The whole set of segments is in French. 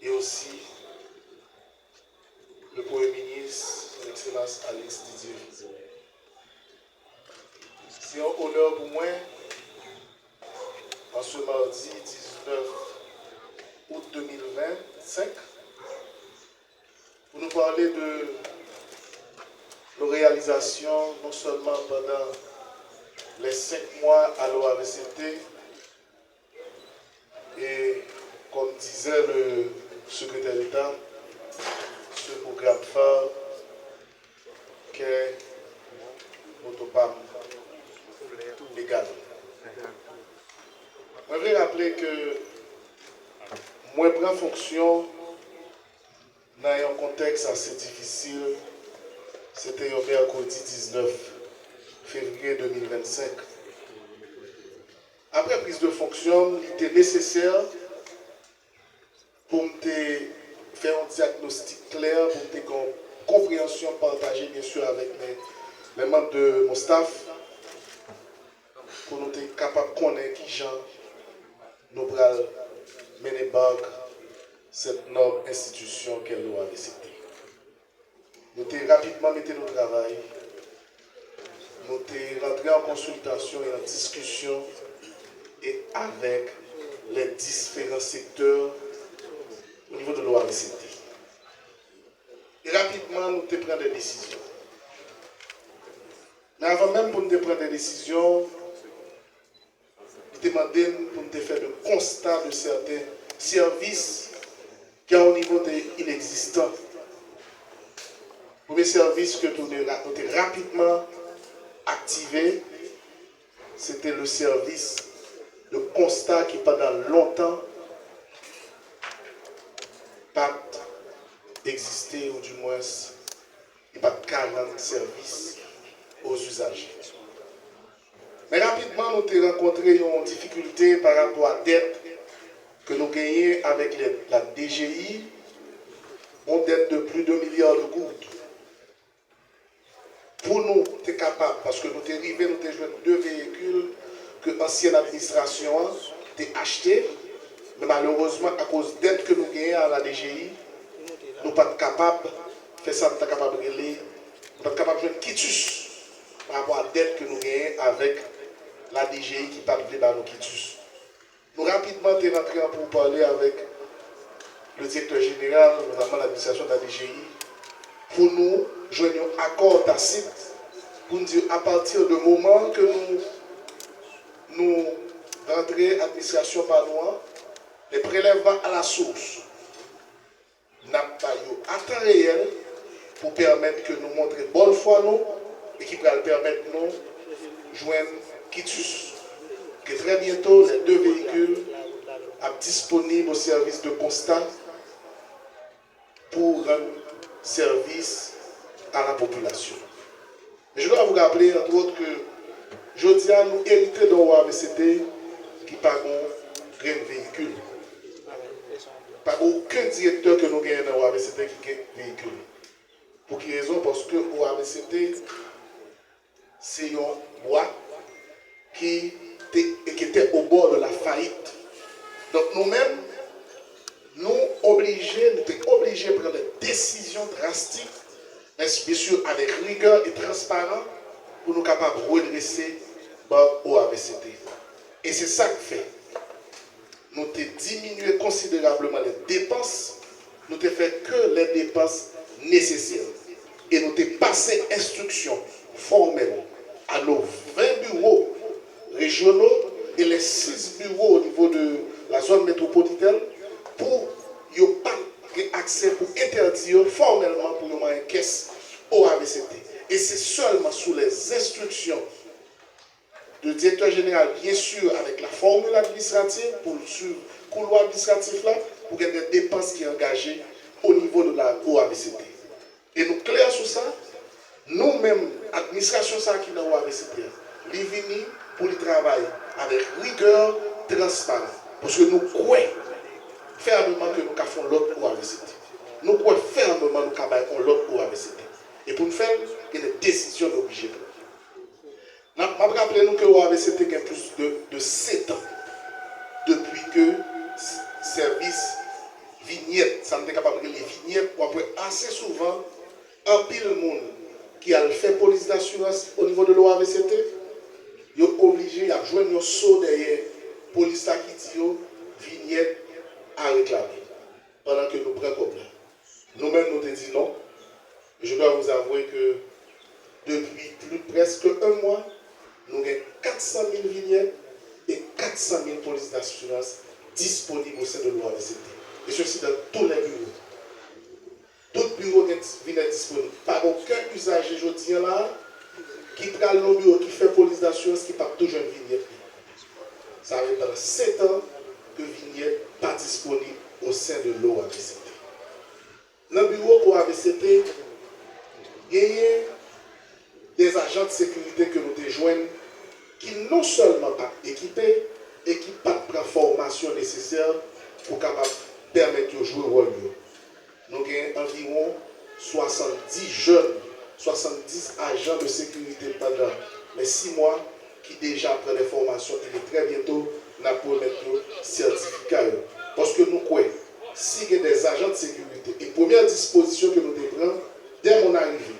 et aussi le Premier ministre, son Excellence Alex Didier. C'est un honneur pour moi, en ce mardi 19 août 2025, pour nous parler de nos réalisations, non seulement pendant les 5 mois à l'OAVCT, et comme disait le secrétaire d'État, ce programme phare qu'est Motopam légal. Je voudrais rappeler que moi, je prends fonction dans un contexte assez difficile. C'était le mercredi 19 février 2025. Après prise de fonction, il était nécessaire pour me faire un diagnostic clair, pour me faire une compréhension partagée, bien sûr, avec les membres de mon staff, pour nous être capables de connaître qui gens nous allons mener back cette noble institution qu'est l'OAVCT. Nous avons rapidement mis au travail, nous avons rentré en consultation et en discussion et avec les différents secteurs au niveau de l'OAVCT. Et rapidement, nous avons pris des décisions. Mais avant même pour nous prendre des décisions, nous demandé pour nous faire le constat de certains services qui sont au niveau inexistant. Le premier service que nous avons rapidement activé, c'était le service de constat qui pendant longtemps pas existé, ou du moins il n'y a pas de 40 services aux usagers. Mais rapidement, nous avons rencontré une difficulté par rapport à la dette que nous gagnons avec la DGI, une dette de plus de 2 milliards de gouttes. Pour nous, nous capables, parce que nous sommes arrivés, nous avons joué 2 véhicules que l'ancienne administration a achetés, mais malheureusement, à cause de dette que nous gagnons à la DGI, nous ne sommes pas capables de faire ça, nous ne sommes pas capables de jouer un quitus par rapport à la dette que nous gagnons avec la DGI qui parle de nos quitus. Nous rapidement sommes rentrés pour parler avec le directeur général, notamment l'administration de la DGI, pour nous joindre un accord tacite pour nous dire à partir du moment que nous rentrons l'administration par nous, les prélèvements à la source n'a pas eu à temps réel pour permettre que nous montrions bonne foi nous et qui va permettre nous de joindre quitus. Que très bientôt les 2 véhicules soient disponibles au service de constat pour rendre service à la population. Mais je dois vous rappeler, entre autres, que jeudi, nous héritons dans l'OAVCT qui n'a pas un véhicule. Pas aucun directeur que nous gagnons dans l'OAVCT qui a un véhicule. Pour quelle raison? Parce que l'OAVCT, c'est une boîte qui était au bord de la faillite. Donc nous-mêmes, nous sommes obligés de prendre des décisions drastiques, mais bien sûr avec rigueur et transparence, pour nous capables de redresser l'OAVCT. Et c'est ça que fait. Nous avons diminué considérablement les dépenses, nous avons fait que les dépenses nécessaires. Et nous avons passé instruction formelle à nos 20 bureaux régionaux et les 6 bureaux au niveau de la zone métropolitaine pour ne pas accès pour interdire formellement pour nous une caisse au AVCT. Et c'est seulement sous les instructions du directeur général, bien sûr, avec la formule administrative pour suivre le couloir administratif là, pour qu'il y ait des dépenses qui sont engagées au niveau de la OAVCT. Et nous clairs sur ça, nous-mêmes, l'administration ça qui est dans l'OAVCT, nous venons pour le travail avec rigueur, transparence. Parce que nous croyons fermement que nous faisons l'autre OAVCT. Nous croyons fermement que nous faisons l'autre OAVCT. Et pour nous faire, il y a des décisions obligées. Je rappelle nous que l'OAVCT a plus de 7 ans depuis que le service vignettes, ça me capable de les vignettes, ou après assez souvent, un pile monde qui a fait police d'assurance au niveau de l'OAVCT, ils sont obligés à jouer un saut derrière police qui dit vignette à réclamer pendant que nous prenons comme là. Nous-mêmes, nous te disons non. Je dois vous avouer que depuis presque un mois, nous avons 400 000 vignettes et 400 000 polices d'assurance disponibles au sein de l'OAVCT. Et ceci dans tous les bureaux. Tout bureau est disponible. Pas aucun usager aujourd'hui là qui prend le bureau, qui fait police d'assurance, qui part toujours une vignette. Ça fait pendant 7 ans que vignette n'est pas disponible au sein de l'OAVCT. Dans le bureau OAVCT, il y a des agents de sécurité que nous rejoignons qui non seulement pas équipés et qui pas de formation nécessaire pour capable permettre de jouer le rôle. Nous avons environ 70 jeunes, 70 agents de sécurité pendant les 6 mois qui déjà prennent des formations et très bientôt nous pourrons mettre le certificat. Parce que nous croyons, s'il y a des agents de sécurité, et première disposition que nous prenons dès mon arrivée,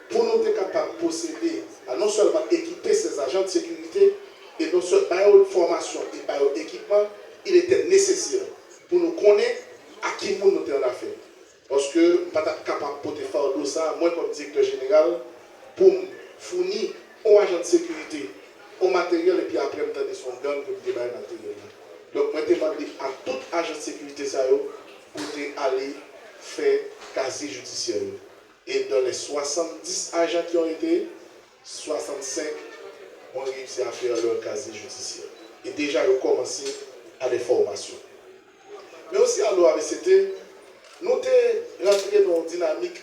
pour nous être capables de posséder, à non seulement équiper ces agents de sécurité, et non seulement par formation et par équipement, il était nécessaire pour nous connaître à qui nous sommes en affaire. Parce que nous ne sommes pas capables de porter fardeau ça, moi comme directeur général, pour fournir aux agents de sécurité, au matériel, et puis après, nous avons son gang pour débarrer le matériel. Donc, moi, je demande à tout agent de sécurité ça, pour aller faire casier judiciaire. Et dans les 70 agents qui ont été, 65 ont réussi à faire leur casier judiciaire. Et déjà, ils ont commencé à des formations. Mais aussi à l'OAVCT, nous sommes rentrés dans une dynamique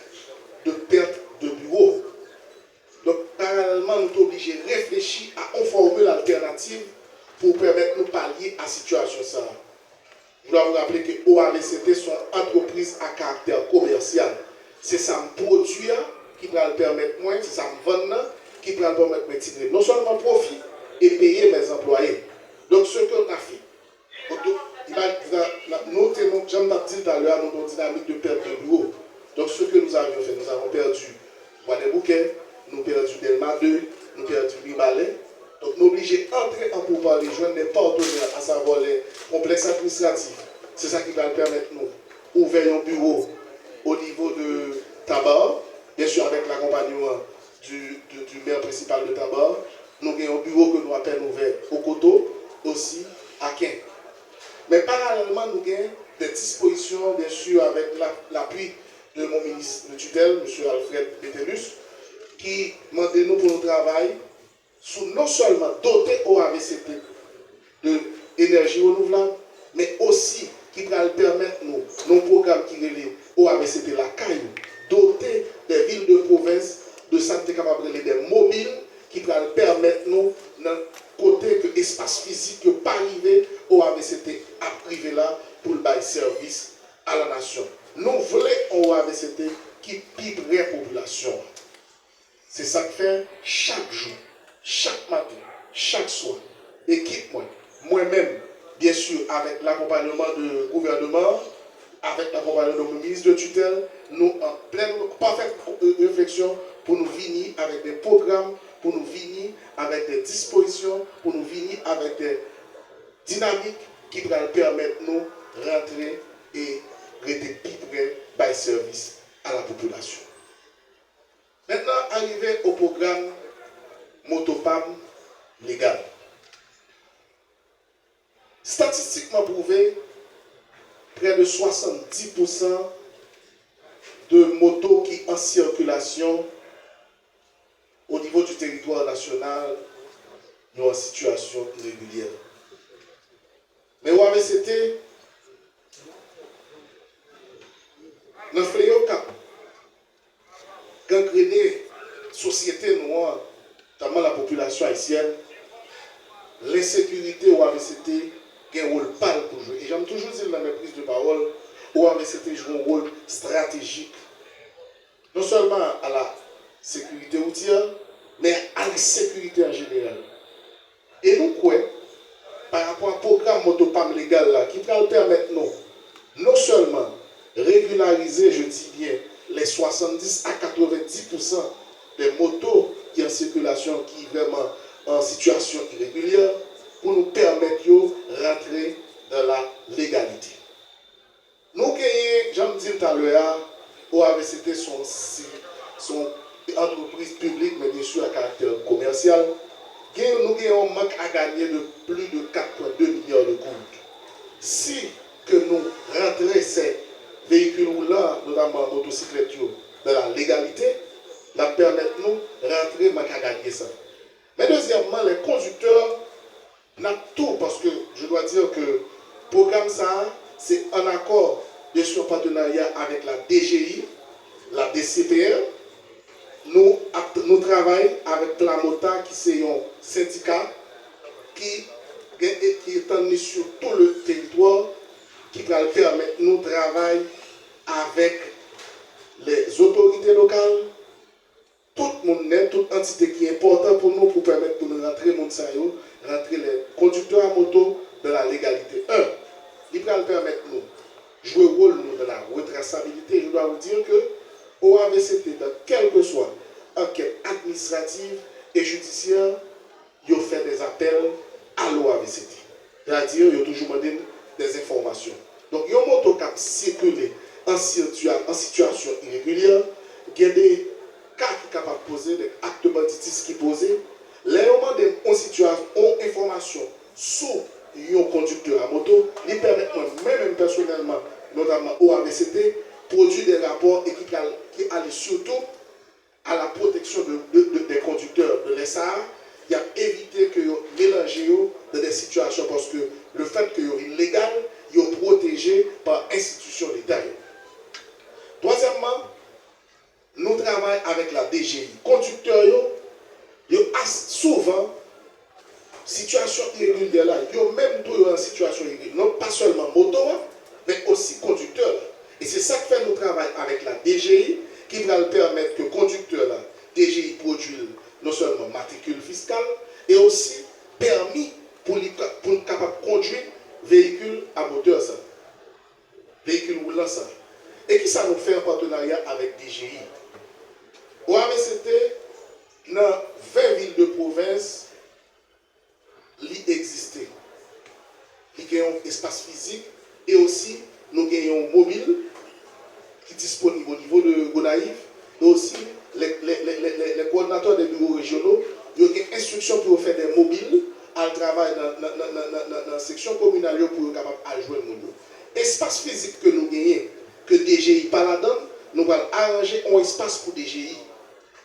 de perte de bureaux. Donc, parallèlement, nous sommes obligés de réfléchir à une formule alternative pour permettre de nous pallier à la situation. Je dois vous rappeler que l'OAVCT sont entreprises à caractère commercial. C'est ça me produire qui va le permettre moins, c'est ça me vendre qui va le permettre de tirer non seulement profit et payer mes employés. Donc, ce qu'on a fait, nous, j'aime pas dire tout à l'heure, nous avons une dynamique de perte de bureau. Donc, ce que nous avions fait, nous avons perdu Bois des Bouquets, nous avons perdu Delma 2, nous avons perdu Ribalet. Donc, nous sommes obligés d'entrer en pourparlers, joindre des partenaires, à savoir les complexes administratifs. C'est ça qui va permettre de nous ouvrir un bureau au niveau de Tabar, bien sûr avec l'accompagnement du maire principal de Tabar. Nous avons un bureau que nous appelons ouvert au Coteau, aussi à Quin. Mais parallèlement, nous avons des dispositions, bien sûr, avec l'appui de mon ministre de tutelle, M. Alfred Bettelus, qui demande nous pour notre travail, sous non seulement doter OAVCT d'énergie renouvelable, mais aussi qui va permettre nous, nos programmes qui relèvent OAVCT la CAIU, doter des villes de province de santé capable de des mobiles qui va permettre nous, dans côté que l'espace physique que pas arrivé OAVCT à privé là pour le bail service à la nation. Nous voulons un OAVCT qui piperait la population. C'est ça que fait chaque jour, chaque matin, chaque soir. Équipe moi-même, bien sûr, avec l'accompagnement du gouvernement, avec l'accompagnement du ministre de tutelle, nous en pleine parfaite réflexion pour nous venir avec des programmes, pour nous venir avec des dispositions, pour nous venir avec des dynamiques qui vont permettre de nous rentrer et rester plus près par service à la population. Maintenant, arrivé au programme Motopam légal. Statistiquement prouvé, près de 70% de motos qui sont en circulation au niveau du territoire national sont en situation irrégulière. Mais OAVCT, dans le fléau cap, gangréné société noire, notamment la population haïtienne, l'insécurité OAVCT a un rôle pâle pour jouer. Et j'aime toujours dire dans mes prises de parole, OAVCT joue un rôle stratégique, non seulement à la sécurité routière, mais à la sécurité en général. Et nous croyons, par rapport au programme Motopam légal là, qui va permettre nous, non seulement régulariser, je dis bien, les 70 à 90% des motos qui sont en circulation, qui sont vraiment en situation irrégulière, pour nous permettre de rentrer dans la légalité. Nous gagnons, j'en dis tout à l'heure, OAVCT son entreprise publique, mais bien sûr à caractère commercial. Nous avons un manque à gagner de plus de 4,2 milliards de gouttes. Si que nous rentrons ces véhicules roulants, notamment motocyclettes, dans la légalité, la permettre nous de rentrer manque à gagner ça. Mais deuxièmement, les conducteurs n'ont tout, parce que je dois dire que le programme ça, c'est en accord de son partenariat avec la DGI, la DCPR. Nous travaillons avec Plamota, qui est un syndicat qui est étendu sur tout le territoire, qui va permettre nous de travailler avec les autorités locales, tout le monde, toute entité qui est importante pour nous, pour permettre de nous rentrer rentrer les conducteurs à moto dans la légalité. Il va permettre de nous jouer rôle dans la retraçabilité. Je dois vous dire que OAVCT, dans quelle que soit enquête administrative et judiciaire, il fait des appels à l'OAVCT. C'est-à-dire, il a toujours demandé des informations. Donc, il y a un moto qui circulé en situation irrégulière, il y a des cas qui sont capables de poser, des actes de banditisme qui posent. Les moments de situation, information sur un conducteur à moto, il permet moi-même personnellement, notamment au AVCT, produire des rapports et qui allent surtout à la protection des conducteurs de l'ESA. Il y a évité que mélanger dans des situations parce que le fait que c'est illégal, il est protégé par institution d'État. Troisièmement, nous travaillons avec la DGI. Conducteurs, ils ont souvent situation irrégulière là, ils ont même tout en situation irrégulière, non pas seulement moto, mais aussi conducteur. Et c'est ça que fait nous travaillons avec la DGI, qui va permettre que conducteur là, DGI produit non seulement matricule fiscale, et aussi permis pour être capable de conduire véhicule à moteur ça, véhicule roulant ça. Et qui ça nous fait un partenariat avec DGI. OAVCT, dans 20 villes de province, il existe. Il y a un espace physique et aussi nous avons un mobile qui est disponible au niveau de Gonaïve et aussi les coordinateurs des bureaux régionaux. Il y a une instruction pour faire des mobiles à travailler dans la section communale pour être capable de jouer le monde. Espace physique que nous gagnons, que DGI pas là-dedans, nous allons arranger un espace pour DGI.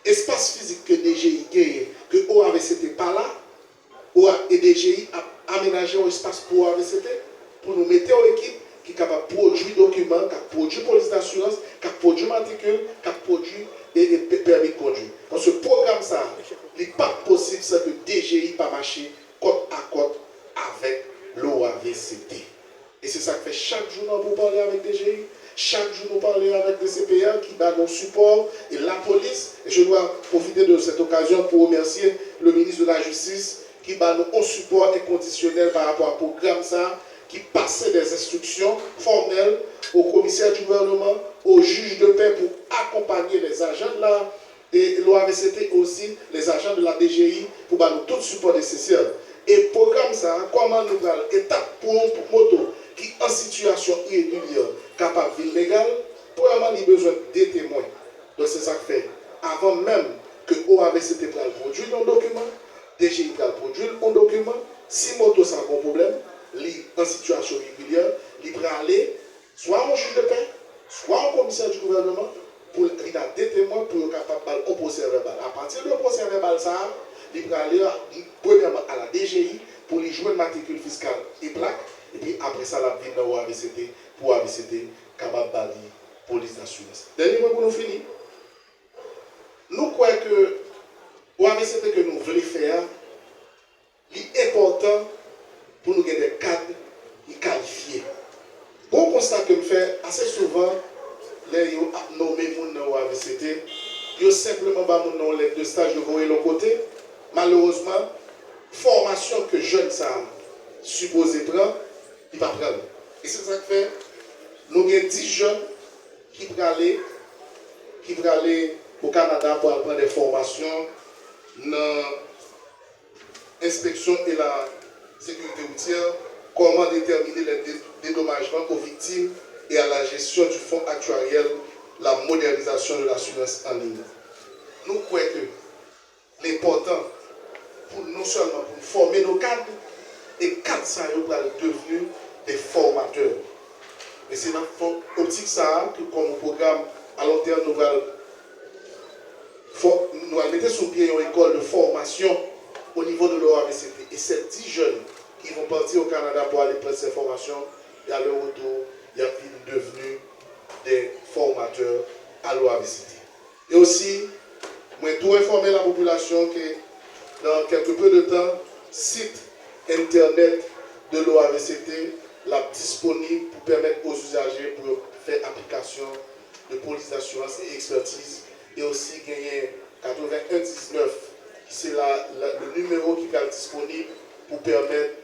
Espace physique que DGI gagne, que OAVCT pas là, et DGI a aménagé un espace pour OAVCT pour nous mettre en équipe qui est capable de produire documents, qui a produit police d'assurance, qui a produit matricule, qui a produit et permis de conduire. Dans ce programme, ça, il n'est pas possible ça, que DGI pas marcher côte à côte avec l'OAVCT. Et c'est ça que fait chaque jour pour parler avec DGI. Chaque jour, nous parlons avec des CPA qui donnent nos supports et la police. Et je dois profiter de cette occasion pour remercier le ministre de la Justice qui donne un support inconditionnel par rapport au programme ça, qui passait des instructions formelles au commissaire du gouvernement, au juge de paix pour accompagner les agents de la et l'OAVCT aussi, les agents de la DGI pour donner tout le support nécessaire. Et programme ça, comment nous allons, étape pour moto qui en situation irrégulière, capable de légale, premièrement, il a besoin des témoins. Donc c'est ça que fait. Avant même que OAVCT produise un document, DGI produire un document, si moto sans bon problème, en situation irrégulière, il peut aller soit au juge de paix, soit au commissaire du gouvernement, pour il a des témoins pour être capable de procès verbal. À partir du procès verbal, ça, il peut aller premièrement à la DGI pour lui jouer une matricule fiscale et plaque. Et puis après ça, la vie dans l'OAVCT pour AVCT, capable de police d'assurance. Dernier mot pour nous finir. Nous croyons que l'OAVCT que nous voulons faire, c'est important pour nous avoir des cadres qualifiés. Bon constat que nous faisons assez souvent, les nommés dans l'OAVCT, ils ont simplement pas les deux stages de voyer l'autre côté. Malheureusement, formation que jeunes ça supposé prendre, il va prendre. Et c'est ça que fait, nous avons 10 jeunes qui va aller au Canada pour apprendre des formations dans l'inspection et la sécurité routière, comment déterminer les dédommagements aux victimes et à la gestion du fonds actuariel, la modernisation de l'assurance en ligne. Nous croyons que l'important, non seulement pour former nos cadres, et cadres ça pour devenir des formateurs. Et c'est dans l'optique ça que comme programme à long terme, nous allons mettre sur pied une école de formation au niveau de l'OAVCT. Et ces 10 jeunes qui vont partir au Canada pour aller prendre ces formations, et à leur retour, ils sont devenus des formateurs à l'OAVCT. Et aussi, moi, tout informer la population que dans quelque peu de temps, site internet de l'OAVCT là disponible pour permettre aux usagers pour faire application de police d'assurance et expertise. Et aussi gagner 8119, c'est le numéro qui est disponible pour permettre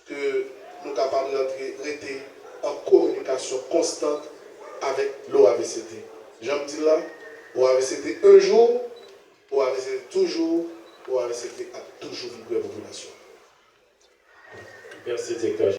que nous capables de rester en communication constante avec l'OAVCT. J'aime dire là, OAVCT un jour, OAVCT toujours, OAVCT a toujours vibré la population. Merci, directeur.